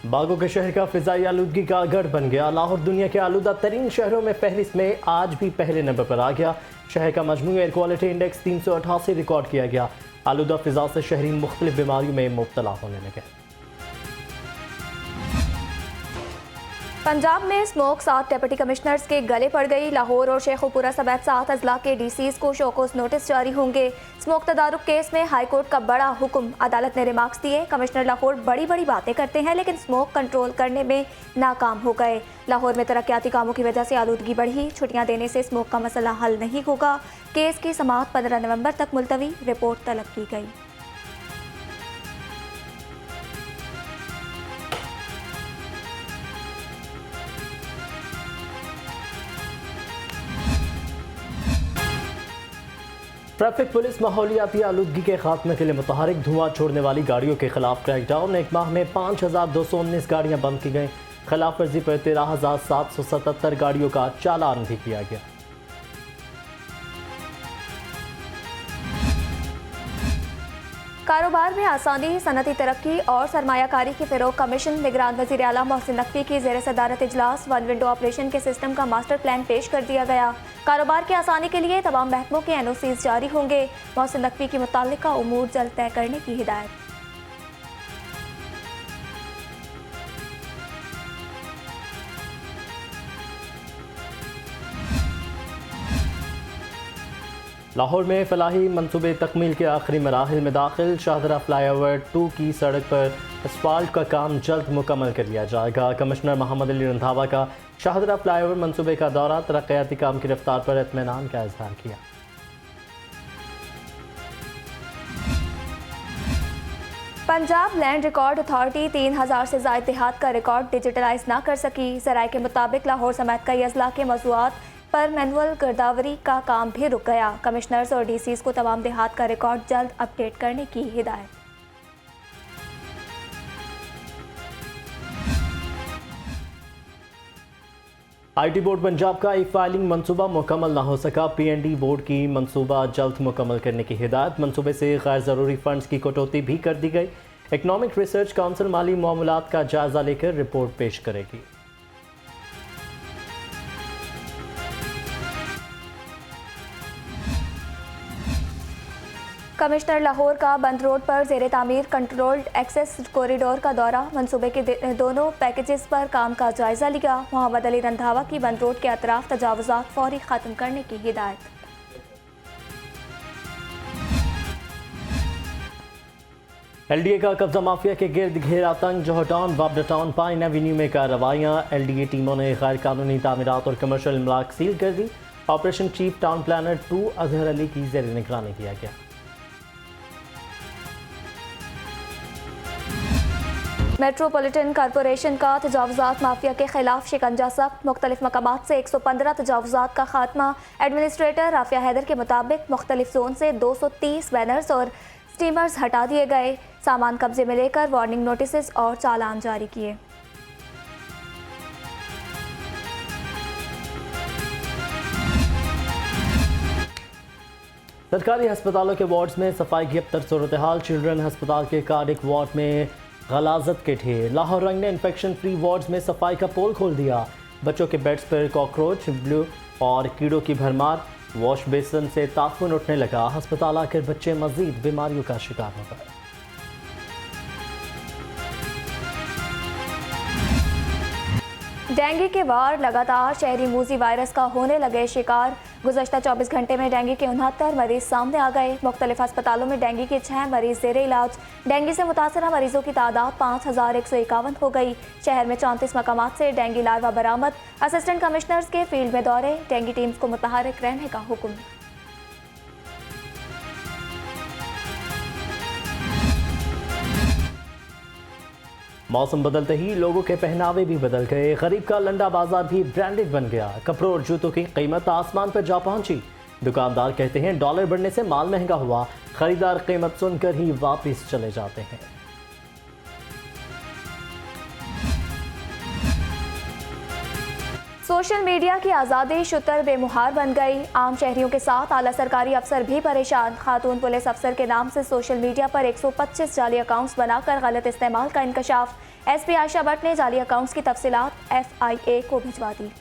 बागों के शहर का फिजाई आलूदगी का गढ़ बन गया। लाहौर दुनिया के आलूदा तरीन शहरों में फहरिस्त में आज भी पहले नंबर पर आ गया। शहर का मजमूई एयर क्वालिटी इंडेक्स 388 रिकॉर्ड किया गया। आलूदा फिजा से शहरी मुख्तलिफ बीमारियों में मुब्तला होने लगे। पंजाब में स्मोक 7 डिप्टी कमिश्नर्स के गले पड़ गई। लाहौर और शेखुपुरा समेत 7 अजला के डीसीज को शोकोस नोटिस जारी होंगे। स्मोक तदारुक केस में हाई कोर्ट का बड़ा हुक्म, अदालत ने रिमार्क्स दिए। कमिश्नर लाहौर बड़ी बड़ी बातें करते हैं लेकिन स्मोक कंट्रोल करने में नाकाम हो गए। लाहौर में तरक्याती कामों की वजह से आलूदगी बढ़ी। छुट्टियां देने से स्मोक का मसला हल नहीं होगा। केस की समाअत 15 नवंबर तक मुलतवी, रिपोर्ट तलब की गई। ट्रैफिक पुलिस माहौलियाती आलूदगी के खात्मे के लिए मुतहरिक। धुआं छोड़ने वाली गाड़ियों के खिलाफ क्रैकडाउन। एक माह में 5219 गाड़ियां बंद की गईं। खिलाफ वर्जी पर 13,777 गाड़ियों का चालान भी किया गया। कारोबार में आसानी, सनती तरक्की और सरमायाकारी की फ़रोग़ का मिशन। निगरान वज़ीर आला मोहसिन नकवी की ज़ेर सदारत इजलास वन विंडो ऑपरेशन के सिस्टम का मास्टर प्लान पेश कर दिया गया। कारोबार की आसानी के लिए तमाम महकमों के NOCs जारी होंगे। मोहसिन नकवी की मुताल्लिका उमूर जल्द तय करने की हिदायत। लाहौर में फलाही मनसूबे तकमील के आखिरी मराहिल में दाखिल। शाहदरा फ्लाईओवर 2 की सड़क पर असफाल्ट का काम जल्द मुकम्मल कर लिया जाएगा। कमिश्नर मोहम्मद अली रंधावा का शाहदरा फ्लाईओवर मनसूबे का दौरा, तरक्याती काम की रफ्तार पर इत्मीनान का इजहार किया। पंजाब लैंड रिकॉर्ड अथॉरिटी 3000 से ज़ायद देहात का रिकॉर्ड डिजिटलाइज ना कर सकी। ज़राए के मुताबिक लाहौर समेत कई अजला के मौज़ूआत पर मैनुअल गिरदावरी का काम भी रुक गया। कमिश्नर्स और DCs को तमाम देहात का रिकॉर्ड जल्द अपडेट करने की हिदायत। IT बोर्ड पंजाब का फाइलिंग मनसूबा मुकम्मल ना हो सका। PND बोर्ड की मनसूबा जल्द मुकम्मल करने की हिदायत। मनसूबे से गैर ज़रूरी फंड्स की कटौती भी कर दी गई। इकनॉमिक रिसर्च काउंसिल माली मामलात का जायजा लेकर रिपोर्ट पेश करेगी। कमिश्नर लाहौर का बंद रोड पर ज़ेरे तामीर कंट्रोल्ड एक्सेस कॉरिडोर का दौरा, मनसूबे के दोनों पैकेजेस पर काम का जायजा लिया। मोहम्मद अली रंधावा की बंद रोड के अतराफ तजावुज़ात फौरी ख़त्म करने की हिदायत। LDA का कब्जा माफिया के गिर्द घेरा तंग। जोहर टाउन, बाबडा टाउन, पाइन एवेन्यू में कार्रवाइयाँ। LDA टीमों ने गैर कानूनी तामीरात और कमर्शियल इमलाक सील कर दी। Operation chief town planner 2 Azhar Ali की ज़ेर निगरानी किया गया। मेट्रोपॉलिटन कॉरपोरेशन का तजावुज़ात माफिया के खिलाफ शिकंजा सख्त। मुख्तलिफ मकामात से 115 तजावुज़ात का खात्मा। एडमिनिस्ट्रेटर राफिया हैदर के मुताबिक मुख्तलिफ जोन से 230 बैनर्स और स्टीमर्स हटा दिए गए। सामान कब्जे में लेकर वार्निंग नोटिस और चालान जारी किए। सरकारी अस्पतालों के वार्ड्स में सफाई की अबतर सूरत हाल। चिल्ड्रन अस्पताल के कार्डिक वार्ड में गलाजत के ढेर। लाहौर रंग ने इन्फेक्शन फ्री वार्ड्स में सफाई का पोल खोल दिया। बच्चों के बेड्स पर कॉकरोच, ब्लू और कीड़ों की भरमार। वॉश बेसिन से ताफून उठने लगा। अस्पताल आकर बच्चे मजीद बीमारियों का शिकार हो गए। डेंगू के वार लगातार, शहरी मूजी वायरस का होने लगे शिकार। गुज़श्ता 24 घंटे में डेंगू के 69 मरीज सामने आ गए। मुख्तलिफ अस्पतालों में डेंगू के 6 मरीज ज़ेरे इलाज। डेंगू से मुतासरा मरीजों की तादाद 5151 हो गई। शहर में 34 मकामात से डेंगू लार्वा बरामद। असिस्टेंट कमिश्नर्स के फील्ड में दौरे। डेंगू टीम्स को मुतहरिक रहने का हुक्म। मौसम बदलते ही लोगों के पहनावे भी बदल गए। गरीब का लंडा बाजार भी ब्रांडेड बन गया। कपड़ों और जूतों की कीमत आसमान पर जा पहुंची। दुकानदार कहते हैं डॉलर बढ़ने से माल महंगा हुआ। खरीदार कीमत सुनकर ही वापस चले जाते हैं। सोशल मीडिया की आज़ादी शुतर बेमुहार बन गई। आम शहरियों के साथ आला सरकारी अफसर भी परेशान। खातून पुलिस अफसर के नाम से सोशल मीडिया पर 125 जाली अकाउंट्स बनाकर गलत इस्तेमाल का इंकशाफ। SP आयशा भट्ट ने जाली अकाउंट्स की तफसीलात FIA को भिजवा दी।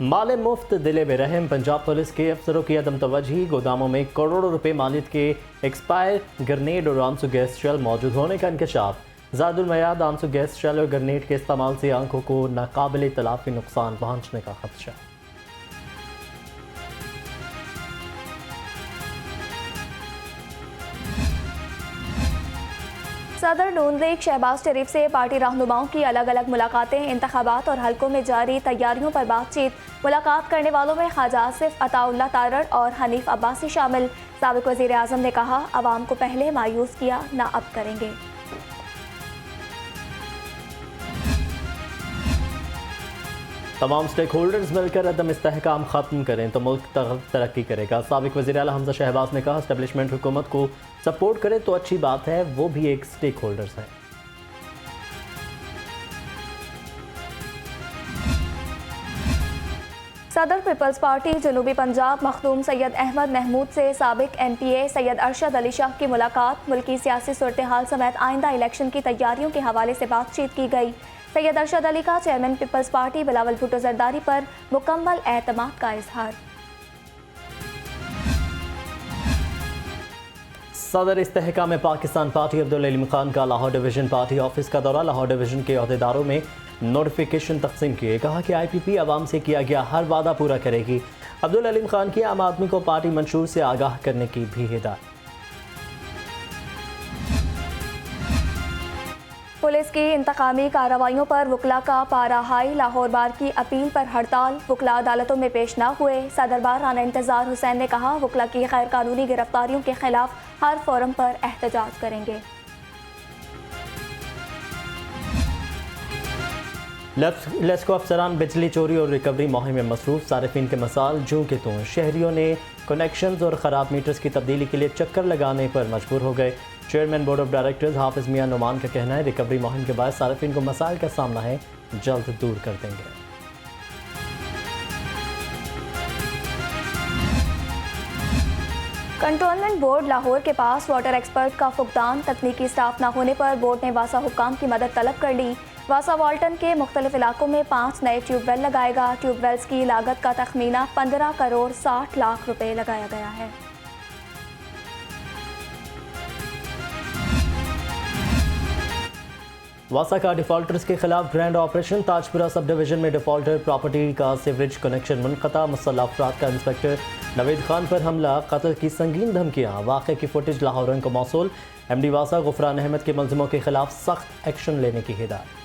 माले मुफ्त दिले बेरहम, पंजाब पुलिस के अफसरों की अदम तवज्जी, गोदामों में करोड़ों रुपए मालियत के एक्सपायर ग्रेनेड और आंसू गैस शेल मौजूद होने का इंकशाफ। ज़ायदुल मयाद आंसू गैस शेल और ग्रेनेड के इस्तेमाल से आंखों को नाकाबिल तलाफी नुकसान पहुँचने का खदशा। सदर नून लीग शहबाज शरीफ से पार्टी रहनुमाओं की अलग अलग मुलाकातें, इंतखाबात और हलकों में जारी तैयारियों पर बातचीत। मुलाकात करने वालों में ख्वाजा आसिफ अताउल्लाह तारड़ और हनीफ अब्बासी शामिल। साबिक वज़ीर आज़म ने कहा, अवाम को पहले मायूस किया, ना अब करेंगे। तमाम स्टेक होल्डर्स मिलकर अदम इस्तेहकाम ख़त्म करें तो मुल्क तरक्की करेगा। साबिक वज़ीर आला हमजा शहबाज ने कहा, एस्टेब्लिशमेंट हुकूमत को सपोर्ट करे तो अच्छी बात है, वो भी एक स्टेक होल्डर्स है। सदर पीपल्स पार्टी जनूबी पंजाब मखदूम सैयद अहमद महमूद से साबिक MPA सैयद अरशद अली शाह की मुलाकात। मुल्की सियासी सूरत हाल समेत आइंदा इलेक्शन की तैयारियों के हवाले से बातचीत की गई। सैयद अरशद अली का chairman people's party Bilawal Bhutto Zardari पर मुकम्मल एतमाद का इजहार। सदर इस्तेहकाम पाकिस्तान पार्टी अब्दुल अलीम खान का लाहौर डिवीज़न पार्टी ऑफिस का दौरा। लाहौर डिवीज़न के अहदेदारों में नोटिफिकेशन तकसीम किए। कहा कि IPP आवाम से किया गया हर वादा पूरा करेगी। अब्दुल अलीम खान की आम आदमी को पार्टी मंशूर से आगाह करने की भी हिदायत। पुलिस की इंतकामी कार्रवाइयों पर वकला का पारा हाई। लाहौर बार की अपील पर हड़ताल, वकला अदालतों में पेश न हुए। सदर बार राना इंतजार हुसैन ने कहा, वकला की गैर कानूनी गिरफ्तारियों के खिलाफ हर फोरम पर एहतजाज करेंगे। लेस्को अफसरान बिजली चोरी और रिकवरी मुहिम में मसरूफ। सारिफिन के मसाल जूं के तूं। शहरियों ने कनेक्शंस और ख़राब मीटर्स की तब्दीली के लिए चक्कर लगाने पर मजबूर हो गए। चेयरमैन बोर्ड ऑफ डायरेक्टर्स हाफिज मियां नुमान का कहना है, रिकवरी मुहिम के बाद सारिफिन को मसाइल का सामना है, जल्द दूर कर देंगे। कंटोनमेंट बोर्ड लाहौर के पास वाटर एक्सपर्ट का फुकदान। तकनीकी स्टाफ न होने पर बोर्ड ने वासा हुक्काम की मदद तलब कर ली। वासा वाल्टन के मुख्तलिफ इलाकों में 5 नए ट्यूबवेल लगाएगा। ट्यूबवेल्स की लागत का तखमीना 15 करोड़ 60 लाख रुपए लगाया गया है। वासा का डिफॉल्टर्स के खिलाफ grand operation. Tajpura sub division में डिफॉल्टर प्रॉपर्टी का सीवरेज कनेक्शन मुनक़ता। मुसल्लह अफराद का इंस्पेक्टर नवीद खान पर हमला, कत्ल की संगीन धमकियाँ। वाक़े की फुटेज लाहौर को मौसूल। MD वासा गुफरान अहमद के मुलजिमों के खिलाफ सख्त एक्शन लेने की हिदायत।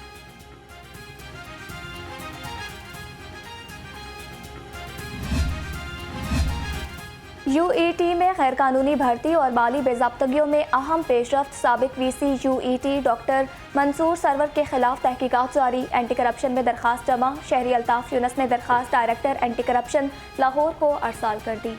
UET में गैर कानूनी भर्ती और माली बेज़ाब्तगियों में अहम पेशरफ्त। साबिक VC UET doctor Mansoor Sarwar के खिलाफ तहकीकात जारी। एंटी करप्शन में दरखास्त जमा। शहरी अल्ताफ यूनस ने दरखास्त डायरेक्टर एंटी करप्शन लाहौर को अरसाल कर दी।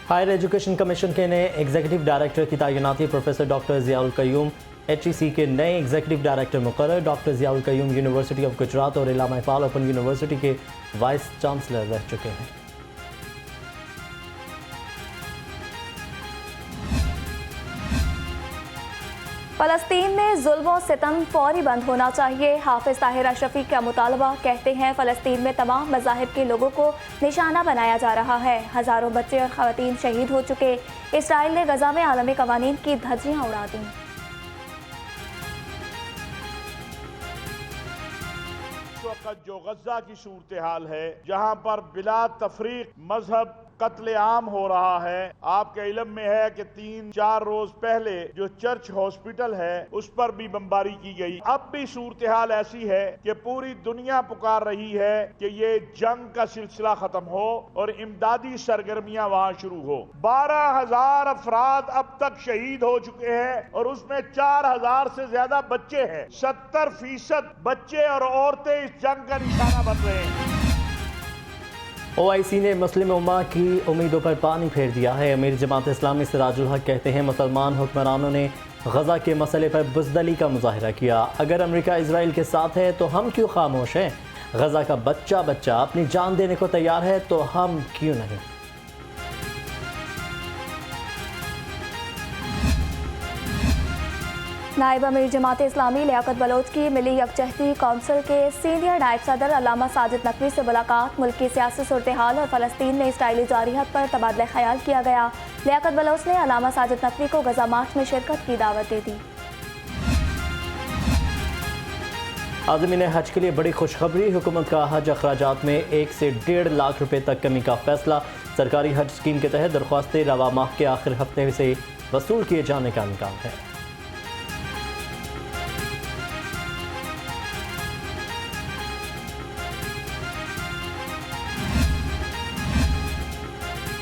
हायर एजुकेशन कमीशन के नए एग्जीक्यूटिव डायरेक्टर की तैनाती। Professor doctor Ziaul Qayyum HEC के नए एग्जीक्यूटिव डायरेक्टर मुकर्रर। Doctor Ziaul Qayyum university of Gujarat और इलामा इक़बाल ओपन यूनिवर्सिटी के वाइस चांसलर रह चुके हैं। फ़लस्तीन में जुल्म और सितम फौरी बंद होना चाहिए। हाफिज ताहिर अशरफी का मुतालबा। कहते हैं, फ़लस्तीन में तमाम मज़ाहिब के लोगों को निशाना बनाया जा रहा है। हज़ारों बच्चे और ख़वातीन शहीद हो चुके। इसराइल ने गज़ा में आलमी कवानीन की धज्जियाँ उड़ा दी। जो गज़ा की सूरत हाल है, जहाँ पर बिला तफरीक मजहब कत्ले आम हो रहा है। आपके इल्म में है कि 3-4 रोज पहले जो चर्च हॉस्पिटल है उस पर भी बमबारी की गई। अब भी सूरत हाल ऐसी है कि पूरी दुनिया पुकार रही है कि ये जंग का सिलसिला खत्म हो और इमदादी सरगर्मियां वहां शुरू हो। 12,000 अफराद अब तक शहीद हो चुके हैं और उसमें 4,000 से ज्यादा बच्चे हैं। 70% बच्चे और औरतें इस जंग का निशाना बन रहे हैं। OIC ने मुस्लिम उम्मा की उम्मीदों पर पानी फेर दिया है। अमीर जमात इस्लामी सिराजुल हक कहते हैं, मुसलमान हुक्मरानों ने गजा के मसले पर बुज़दली का मुजाहरा किया। अगर अमेरिका इजराइल के साथ है तो हम क्यों खामोश हैं? गजा का बच्चा बच्चा अपनी जान देने को तैयार है तो हम क्यों नहीं? नायब अमीर जमात इस्लामी लियाकत बलोच की मिली यकजहती कौंसिल के सीनियर नायब सदर अल्लामा साजिद नकवी से मुलाकात। मुल्क की सियासी सूरत हाल और फ़लस्तीन में इसराइली जारहियत पर तबादला ख्याल किया गया। लियाकत बलोच ने अल्लामा साजिद नकवी को गजा मार्च में शिरकत की दावत दे दी। आज़मीन हज के लिए बड़ी खुशखबरी। हुकूमत का हज अखराजात में 1 से 1.5 लाख रुपए तक कमी का फैसला। सरकारी हज स्कीम के तहत दरख्वास्तें रवा माह के आखिर हफ्ते से वसूल किए जाने का इम्कान है।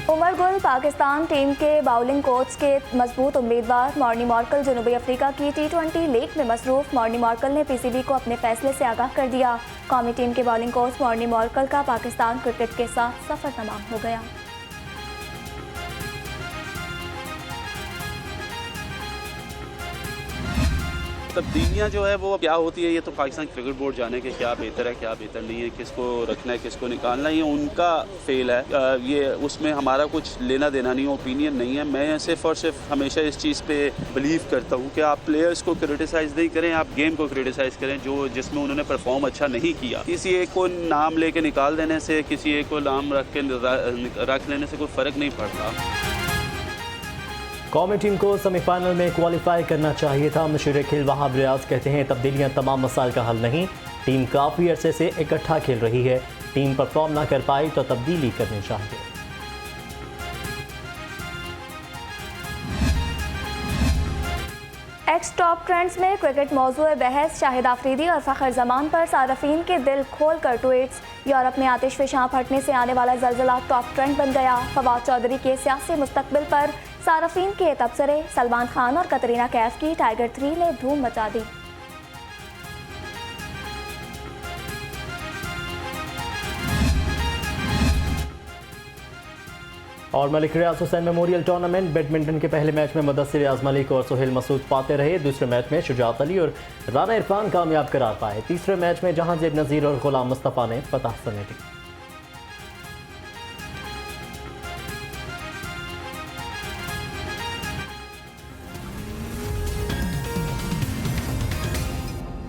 उमर गुल पाकिस्तान टीम के बाउलिंग कोच के मजबूत उम्मीदवार। मॉर्नी मॉर्कल जनूबी अफ्रीका की T20 लीग में मसरूफ। मॉर्नी मॉर्कल ने PCB को अपने फैसले से आगाह कर दिया। कौमी टीम के बाउलिंग कोच मॉर्नी मॉर्कल का पाकिस्तान क्रिकेट के साथ सफर तमाम हो गया। तब्दीलियाँ जो है वो क्या होती है, ये तो पाकिस्तान क्रिकेट बोर्ड जाने के क्या बेहतर है क्या बेहतर नहीं है, किसको रखना है किसको निकालना है, ये उनका फेल है। ये उसमें हमारा कुछ लेना देना नहीं, ओपिनियन नहीं है। मैं सिर्फ और सिर्फ हमेशा इस चीज़ पे बिलीव करता हूँ कि आप प्लेयर्स को क्रिटिसाइज़ नहीं करें, आप गेम को क्रिटिसाइज़ करें जो जिसमें उन्होंने परफॉर्म अच्छा नहीं किया। किसी एक को नाम लेके निकाल देने से, किसी एक को नाम रख लेने से कोई फ़र्क नहीं पड़ता। कौमी टीम को सेमीफाइनल में क्वालिफाई करना चाहिए था। मशहूर खेल वहाब रियाज कहते हैं तब्दीलियां तमाम मसाइल का हल नहीं। टीम काफ़ी अरसे से इकट्ठा खेल रही है, टीम परफॉर्म ना कर पाई तो तब्दीली करनी चाहिए। एक्स टॉप ट्रेंड्स में क्रिकेट मौजू बहस शाहिद आफरीदी और फ़खर जमान पर सारफीन के दिल खोल कर ट्वीट्स। यूरोप में आतिश फिशां फटने से आने वाला जल्जला टॉप ट्रेंड बन गया। फवाद चौधरी के सियासी मुस्तकबिल पर सारफीन के तबसरे। सलमान खान और कतरीना कैफ की टाइगर 3 ने धूम मचा दी। और मलिक रियाज हुसैन मेमोरियल टूर्नामेंट बैडमिंटन के पहले मैच में मुदस्सिर रियाज मलिक और सुहेल मसूद पाते रहे। दूसरे मैच में शुजात अली और राना इरफान कामयाब करार पाए। तीसरे मैच में जहांजीब नज़ीर और गुलाम मुस्तफ़ा ने फतह समेटी।